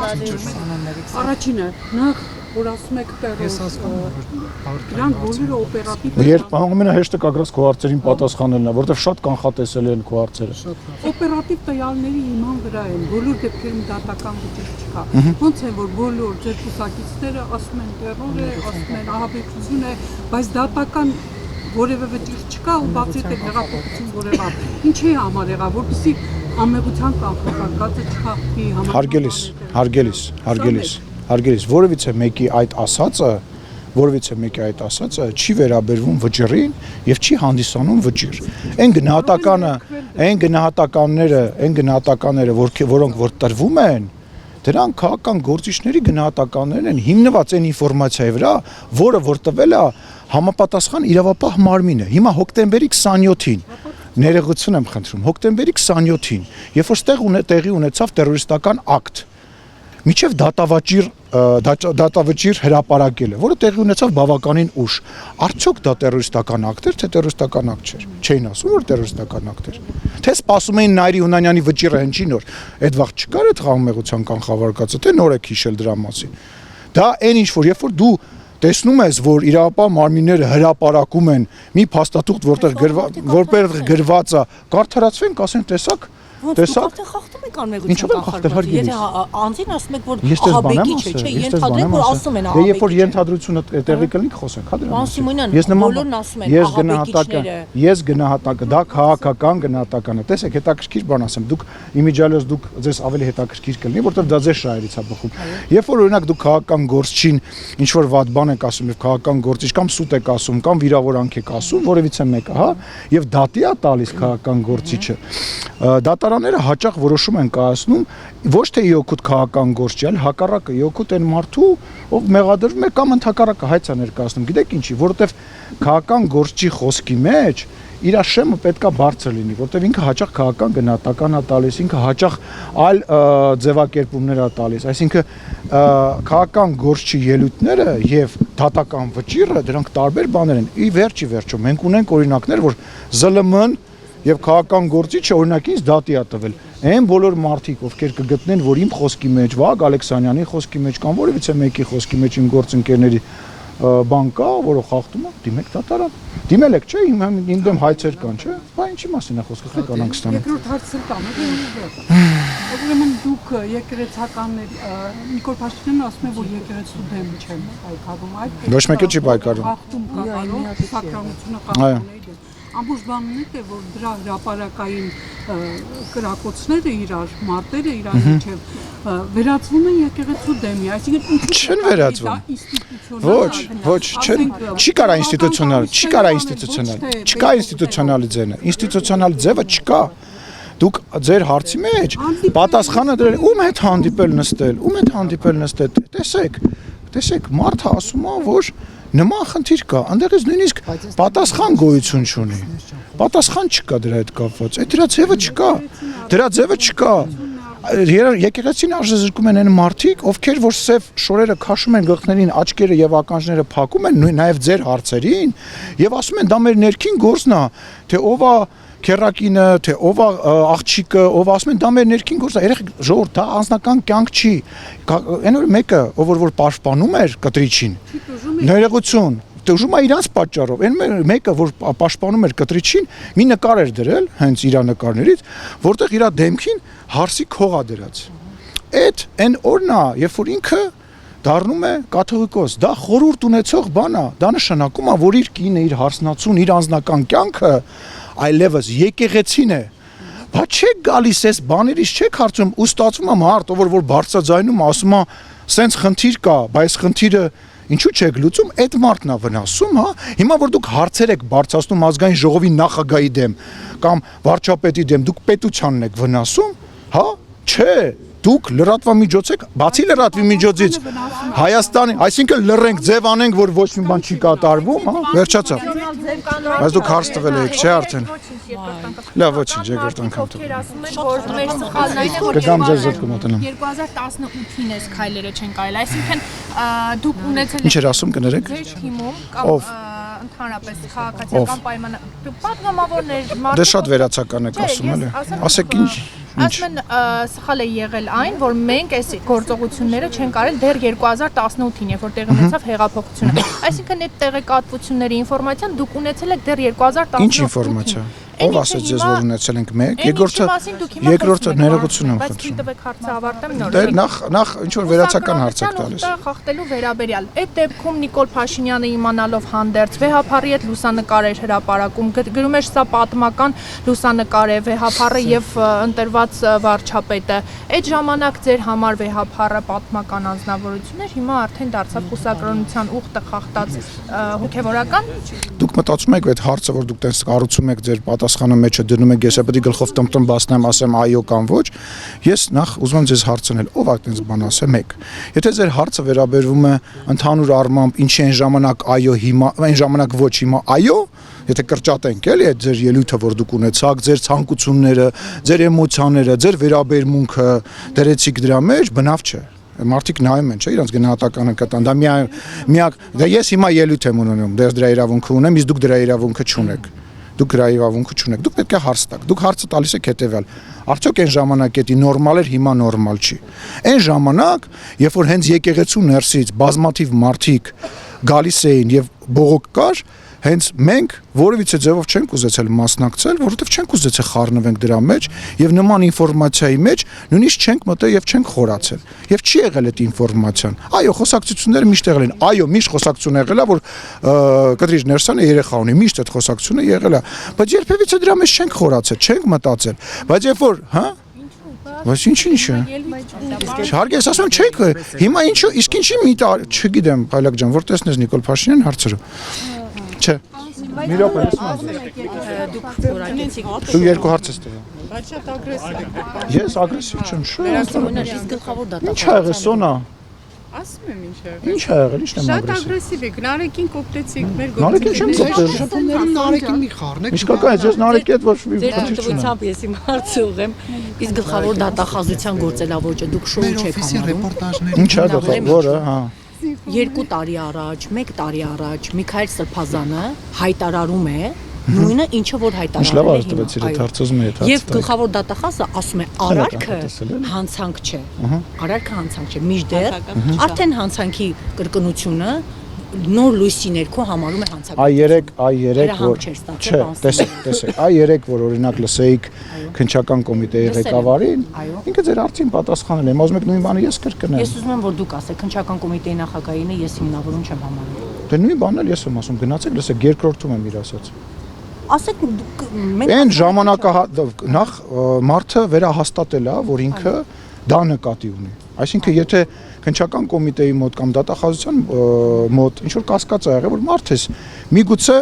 Առաջինը նախ որ ասում եք դրանք բոլորը օպերատիվ Երբ ամենահեշտը կագրած քո հարցերին պատասխանելն է, որովհետև շատ կանխատեսելի են քո հարցերը։ Օպերատիվ տվյալների իման վրա են, բոլոր դեպքերում դատական վճիռ չկա։ Ոնց է որ բոլոր ձեր կուսակիցները ասում են տերոր է, ասում են ահաբեկություն է, բայց դատական որևէ վճիռ չկա ու բացի այդ հեղափոխություն որևէ։ Ինչի համար եղավ, որպեսզի ամեղության կանխատեսվածը չխախտի Հարգելիս, որևիցե մեկի այդ ասածը չի վերաբերվում վճռին եւ չի հանդիսանում վճիռ։ Այն գնահատականները, որոնք որ տրվում են, դրանք քաղաքական գործիչների գնահատականներն են հիմնված այն ինֆորմացիայի վրա, որը որ տվել է համապատասխան իրավապահ մարմինը։ Հիմա հոկտեմբերի 27-ին ներողություն եմ խնդրում, հոկտեմբերի 27-ին, երբ որ տեղի ունեցավ տերորիստական ակտ, միջև դատավճիռ հրապարակելը, որը տեղի ունեցավ բավականին ուշ։ Արդյոք դա տերորիստական ակտ էր, թե տերորիստական ակտ չէր։ Չէին ասում, որ տերորիստական ակտ էր։ Թե սպասում էին Նայիրի Հունանյանի վճիռը հնչի նոր։ Այդ վաղ չկար այդ խաղամեղության կանխավարկածը, թե նոր եք հիշել դրա մասին։ Դա այն ինչ որ երբ որ դու տեսնում ես, որ իրավապահ մարմինները հրապարակում են մի փաստաթուղթ, որտեղ գրված է, կարդարացվենք, ասեն, տեսակ Արդեն խախտում եք անմեղության կանխարգելը։ Եթե անձին ասում եք, որ ահաբեկիչ է, չէ, ենթադրենք, որ ասում են ահաբեկիչ։ Երբ որ ենթադրությունը տեղի կլինի, խոսենք, հա դրա մասին։ Բոլորն ասում են ահաբեկիչները։ Ես գնահատական, դա քաղաքական գնահատական է։ Տեսեք, հետաքրքիր բան ասեմ, դուք իմիջիալոս դուք ձեզ ավելի հետաքրքիր կլինի, որտեղ դա ձեր շահերից է բխում։ Երբ որ օրինակ դուք քաղաքական գործչին ինչ որ վատ բան եք ասում, եւ քաղաքական գործիչ կամ սուտ եք ասում, կամ վիրավորանք եք ասում, որևիցե մեկը, հա, եւ դատի է տալիս քաղաքական գործիչը, դատարանները հաճախ որոշում են կայացնում ոչ թե իօգուտ քաղաքական գործի, այլ հակառակը իօգուտ այն մարդու, ով մեղադրվում է կամ ընդհակառակը հայց է ներկայացնում։ Գիտեք ինչի, որովհետև քաղաքական գործի խոսքի մեջ իր շեմը պետքա բարձր լինի, որովհետև ինքը հաճախ քաղաքական գնահատական է տալիս, ինքը հաճախ այլ ձևակերպումներ է տալիս, այսինքն քաղաքական գործի ելույթները եւ դատական վճիռը դրանք տարբեր բաներ են։ Ի վերջո մենք ունենք օրինակներ, որ ԶԼՄ-ն եւ քաղաքական գործիչը օրինակ ինձ դատի է տվել։ Այն բոլոր մարդիկ, ովքեր կգտնեն, որ իմ խոսքի մեջ, Վահագ Ալեքսանյանի խոսքի մեջ կամ որևիցե մեկի խոսքի մեջ իմ գործընկերների բան կա, որը խախտում է, դիմեք դատարան։ Դիմել եք, չէ՞, իմ դեմ հայցեր կան, չէ՞։ Բա ինչի մասին է խոսքը, կանանք ստանում։ Երկրորդ հարցը կան, ուրեմն դուք եկեղեցականներ Նիկոլ Փաշինյանն ասում է, որ եկեղեցու դեմ չեն պայքարում, այդ ոչ մեկը չի պայքարում։ Խախտում կա, սակրամությունը կանոնների դեմ։ Ամբողջ բանն է, որ դրա հրապարակային կրակոցները իրար, մարտերը իրար միջև վերածվում են եկեղեցու դեմի, այսինքն չեն վերածվում։ Ոչ, չի կարա ինստիտուցիոնալ ձևը, ինստիտուցիոնալ ձևը չկա։ Դուք ձեր հարցի մեջ պատասխանը դրել ում հետ հանդիպել նստել, տեսեք, մարդը ասում է, որ նման խնդիր կա, այնտեղից նույնիսկ պատասխան գոյություն չունի, պատասխան չկա դրա հետ կապված, դրա ձևը չկա, եկեղեցին արժեզրկում են այն մարդիկ, ովքեր որ սև շորերը քաշում են գլխներին, աչքերը եւ ականջները փակում են, նաեւ ձեր հարցերին եւ ասում են դա մեր ներքին գործն է, թե ով է քերակինը, թե ով է աղջիկը, ով ասում են դա մեր ներքին գործն է, երեք ժողովուրդ, դա անձնական կյանք չի, այն որ մեկը, ով որ պաշտպանում էր կտրիչին, ներողություն, տժում է իրանց պատճառով, այն մեկը, որ պաշտպանում էր կտրիչին, մի նկար էր դրել, հենց իր նկարներից, որտեղ իր դեմքին հարսիկ հող է դրած։ Այդ այն օրն է, երբ որ ինքը դառնում է կաթողիկոս, դա խորհուրդ ունեցող բան է, դա նշանակում է, որ իր կինը, իր հարսնացուն, իր անձնական կյանքը այլևս եկեղեցին է։ Բա չեք գալիս այս բաներից, չեք հարցում, ու ստացվում է մարդ, ով որ բարձրաձայնում ասում է, սենց խնդիր կա, բայց խնդիրը ինչու չեք լուծում, այդ մարդն է վնասում, հա։ Հիմա որ դուք հարցեր եք բարձրացնում ազգային ժողովի նախագահի դեմ կամ վարչապետի դեմ, դուք պետությանն եք վնասում, հա։ Չէ, դուք լրատվամիջոց եք, բացի լրատվամիջոցից Հայաստանի, այսինքն լռենք, ձև անենք, որ ոչ մի բան չի կատարվում, հա, վերջացավ։ Բայց դուք հարց տվել եք, չէ՞ արդեն։ Լավ, ոչինչ, երկրորդ անգամ տվել։ Ասում են, որ մեր սխալն այն է, որ կգամ ձեզ հետ կմոտենամ։ 2018-ին էս քայլերը չեն կարել, այսինքն դուք ունեցել եք։ Ինչ էր ասում, կներեք։ Ձեր թիմում կամ ընդհանրապես քաղաքացիական պայմաններ պատգամավորներ Դե շատ վերացական եք ասում, էլի։ Ասեք ինչ Ասում են սխալ է եղել այն, որ մենք այս գործողությունները չենք արել դեռ 2018-ին, երբ որ տեղի ունեցավ հեղափոխությունը։ Այսինքն այդ տեղեկատվությունների ինֆորմացիան դուք ունեցել եք դեռ 2018-ին։ Ինչ ինֆորմացիա։ Ով ասաց ձեզ որ ունեցել ենք մեկ, երկրորդը ներողություն եմ խնդրում։ Բայց դեպք հարցը ավարտեմ նոր։ Դե նախ ինչ որ վերացական հարց եք տալիս։ Խախտելու վերաբերյալ։ Այդ դեպքում Նիկոլ Փաշինյանը իմանալով հանդերձ վեհափառի հետ լուսանկար էր հրապարակում, գրում էր սա պատմական լուսանկար է, վեհափառը եւ ընտրված վարչապետը։ Այդ ժամանակ ձեր համար վեհափառը պատմական անձնավորություն էր, հիմա արդեն դարձավ խուսակրոնության ուխտը խախտած հոգեվորական։ Դուք մտածում եք այդ հարցը, որ դուք տես կառուցում եք ձեր պատասխանը մեջը դնում եք, ես պետք է գլխով տնտում բացնեմ, ասեմ այո կամ ոչ։ Ես նախ ուզում եմ ձեզ հարցնել, ով այդպես բան ասե մեկ։ Եթե ձեր հարցը վերաբերվում է ընդհանուր առմամբ ինչի այն ժամանակ այո, հիմա այն ժամանակ ոչ, հիմա այո, եթե կրճատենք էլի այդ ձեր ելույթը, որ դուք ունեցաք, ձեր ցանկությունները, ձեր էմոցիաները, ձեր վերաբերմունքը դրեցիք դրա մեջ, բնավ չէ։ Մարդիկ նայում են, չէ՞, իրանց գնահատականը կտան։ Դա միակ, դա ես հիմա ելույթ եմ ունենում, դրա իրավունքը ունեմ, իսկ դուք դրա իրավունքը չունեք։ Դուք դրա իրավունքը չունեք։ Դուք պետք է հարց տաք։ Դուք հարցը տալիս եք հետեւյալ. արդյոք այն ժամանակ էդի նորմալ էր, հիմա նորմալ չի։ Այն ժամանակ, երբ որ հենց եկեղեցու ներսից բազմաթիվ մարդիկ գալիս էին եւ բողոք կար, հենց մենք որևիցե ձևով չենք ուզեցել մասնակցել, որովհետև չենք ուզեցել խառնվենք դրա մեջ եւ նման ինֆորմացիայի մեջ նույնիսկ չենք մտել եւ չենք խորացել։ Եվ չի եղել այդ ինֆորմացիան։ Այո, խոսակցությունները միշտ եղել են։ Այո, միշտ խոսակցություն եղել է, որ Կտրիչ Ներսյանը երեխա ունի, միշտ այդ խոսակցությունը եղել է, բայց երբևիցե դրա մեջ չենք խորացել, չենք մտածել։ Բայց երբ որ, հա? Բայց ինչ է։ Հարգես ասում եմ, չեք, հիմա ինչու, իսկ ինչի մի չգիտեմ, Փայլակ ջան, որ տեսնես Նիկոլ Փաշինյան հարցերը։ Չէ։ Մի րոպե, Դուք որակեցիք։ Դու երկու հարց ես տվել։ Բայց շատ ագրեսիվ։ Ես ագրեսիվ չեմ, Իսկ գլխավոր դատա։ Ինչ ա եղել, Սոնա։ Ասում եմ ինչ եղել։ Ինչ ա եղել, ինչն եմ Շատ ագրեսիվ։ ագրեսիվ եք, Նարեկին կոպտեցիք մեր Նարեկին չեմ կոպտել։ Շփումներում Նարեկին մի խառնեք։ Իսկական է, ես Նարեկի հետ ոչ մի Ձեր խնդիր չունեմ։ դիտությամբ ես իմ հարցը ուղեմ, իսկ գլխավոր դատախազության գործելավոճը դուք շոու Մեր չեք օֆիսի համարում։ ռեպորտաժների Ինչ ա դա, որը, հա։ 2 տարի առաջ, 1 տարի առաջ Միքայել Սրբազանը հայտարարում է նույնը, ինչը որ Ինչ լավ հայտարարել է արտվեցիր այդ հիմա։ հարցը ուզում եմ այդ հարցը։ Եվ գլխավոր դատախազը ասում է արարքը տեսել եմ։ հանցանք չէ։ Արարքը հանցանք չէ, մինչդեռ արդեն հանցանքի կրկնությունը նոր լույսի ներքո համարում է հանցանք։ Այ 3 որ չէ, տեսեք, այ 3 որ օրինակ լսեիք քննչական կոմիտեի ղեկավարին, ինքը ձեր հարցին պատասխանել է։ Ուզում եք նույն բանը ես կրկնեմ։ Ես ուզում եմ որ դուք ասեք քննչական կոմիտեի նախագահինը ես հիմնավորում չեմ համարում։ Դե նույն բանն էլ ես եմ ասում, գնացեք լսեք, երկրորդում եմ իր ասած։ Ասեք մենք Այն ժամանակը նախ մարդը վերահաստատել է, որ ինքը դա նկատի ունի։ Այսինքն եթե քննչական կոմիտեի մոտ կամ դատախազության մոտ ինչ որ կասկած ա եղել, որ մարդես միգուցե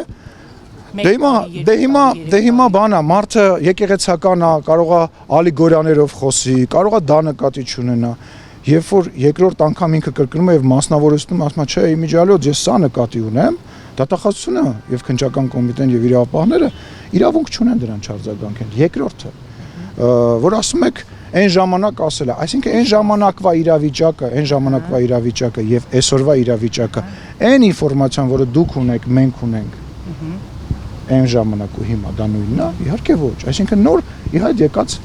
դե հիմա բանա, մարդը եկեղեցական է, կարող է ալեգորիաներով խոսի, կարող է դա նկատի չունենա։ Երբ որ երկրորդ անգամ ինքը կրկնում է եւ մասնավորեցնում, ասում է, չէ, իմիջիալոց ես սա նկատի ունեմ, դատախազությունը եւ քննչական կոմիտեն եւ իրավապահները իրավունք չունեն դրան չարձագանքեն։ Երկրորդը, որ ասում եք այն ժամանակ ասել է, այսինքն այն ժամանակվա իրավիճակը եւ այսօրվա իրավիճակը, այն ինֆորմացիան, որը դուք ունեք, մենք ունենք, այն ժամանակ ու հիմա դա նույնն է, իհարկե ոչ, այսինքն նոր իհայտ եկած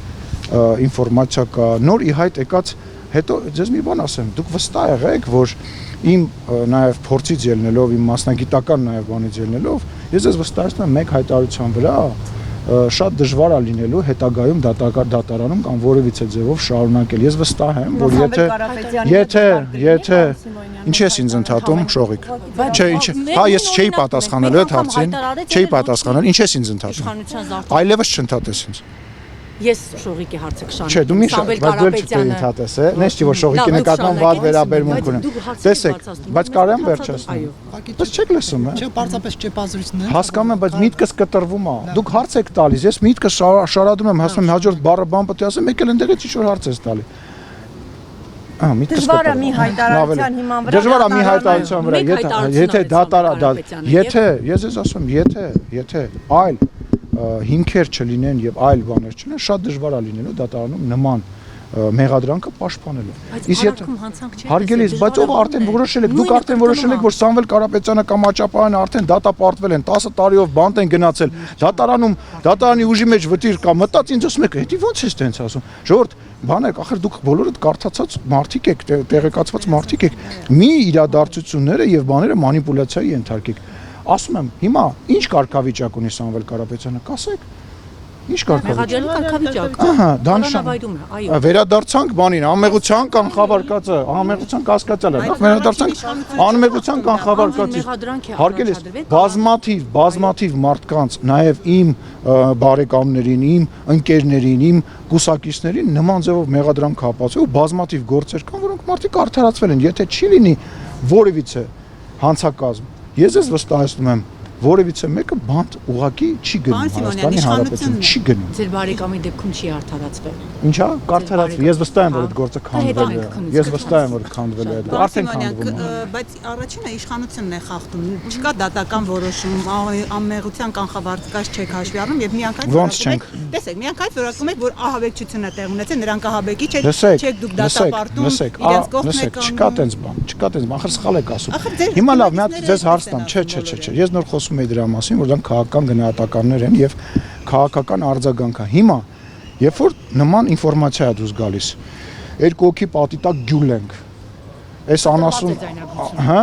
ինֆորմացիա կա, նոր իհայտ եկած հետո ձեզ մի բան ասեմ, դուք վստահ եղեք, որ իմ նաև փորձից ելնելով, իմ մասնագիտական նաև բանից ելնելով, ես ձեզ վստահեցնում եմ մեկ հայտարարության վրա շատ դժվար է լինելու հետագայում դատարանում կամ որևիցե ձևով շարունակել։ Ես վստահ եմ, որ եթե ինչ ես ինձ ընդհատում, Շողիկ։ Չէ, ինչ, հա ես չէի պատասխանելու այդ հարցին, չէի պատասխանել, ինչ ես ինձ ընդհատում։ Այլևս չընդհատես ինձ։ Ես Շողիկի հարցը կշանեմ։ Չէ, դու մի բայց դու չտուր ընդհատես, նես չի որ Շողիկի նկատմամբ վատ վերաբերմունք ունեմ։ Տեսեք, բայց կարեմ վերջացնել։ Բայց չեք լսում, հա։ Չէ, պարզապես ճեպազրույցներ։ Հասկանում եմ, բայց միտքս կտրվում է։ Դուք հարց եք տալիս, ես միտքս շարադրում եմ, հասնում եմ հաջորդ բառը բան պետք է ասեմ, եկել ընդեղից ինչ որ հարց ես տալի։ Դժվար է մի հայտարարության հիման վրա։ Դժվար է մի հայտարարության վրա, եթե դատարան, եթե ես ես ասում, եթե այլ հիմքեր չլինեն եւ այլ բաներ չլինեն, շատ դժվար է լինելու դատարանում նման մեղադրանքը պաշտպանելու։ Իսկ եթե հանցանք չէ։ հարգելիս, բայց ով արդեն որոշել եք, դուք արդեն որոշել եք, որ Սամվել Կարապետյանը կամ Աճապարյանը արդեն դատապարտվել են, 10 տարիով բանտ են գնացել, դատարանի ուժի մեջ վտիր կա, մտած ինձ ասում եք, հետի ո՞նց ես տենց ասում։ Ժողովուրդ, բանեք, ախր դուք բոլորդ կարդացած մարդիկ եք, տեղեկացված մարդիկ եք, մի իրադարձությունները եւ բաները մանիպուլյացիայի ենթարկեք։ Ասում եմ, հիմա ինչ կարգավիճակ ունի Սամվել Կարապետյանը, կասեք։ Ինչ կարգավիճակ։ Մեղադրյալի կարգավիճակ։ Ահա, դա Նշանակում է, այո։ Վերադարձանք բանին, անմեղության կանխավարկածը, անմեղության կասկածալը, վերադարձանք անմեղության կանխավարկածից։ Հարգելիս, բազմաթիվ մարդկանց, նաև իմ բարեկամներին, իմ ընկերներին, իմ կուսակիցներին նման ձևով մեղադրանք հապացել ու բազմաթիվ գործեր կան, որոնք մարդիկ արդարացվել են, եթե չի լինի որևիցե հանցակազմ։ Ես ես վստահեցնում եմ որևիցե մեկը բանտ ուղակի չի գնում Հայաստանի Հանրապետություն, չի գնում։ Ձեր բարեկամի դեպքում չի արդարացվել։ Ինչա՞, կարդարացվի։ Ես վստահ եմ, որ այդ գործը քանդվել է։ Ես վստահ եմ, որ քանդվել է։ Արդեն քանդվում է։ Բայց առաջինը իշխանությունն է խախտում։ Չկա դատական որոշում, անմեղության կանխավարկած չեք հաշվի առնում եւ Ոնց չենք։ Տեսեք, միանգամից որոշում եք, որ ահաբեկչությունը տեղ ունեցել, նրանք ահաբեկիչ չեք դուք դատապարտում, իրենց կողմն եք չկա տենց բան, ախր սխալ եք ասում։ Հիմա լավ, մի հատ ձեզ հարց տամ, չէ, ես նոր խոսում եմ դրա մասին, որ դրանք քաղաքական գնահատականներ են եւ քաղաքական արձագանք է։ Հիմա, երբ որ նման ինֆորմացիա է դուրս գալիս, երկու հոգի պատի տակ գյուլ ենք։ Այս անասուն, հա?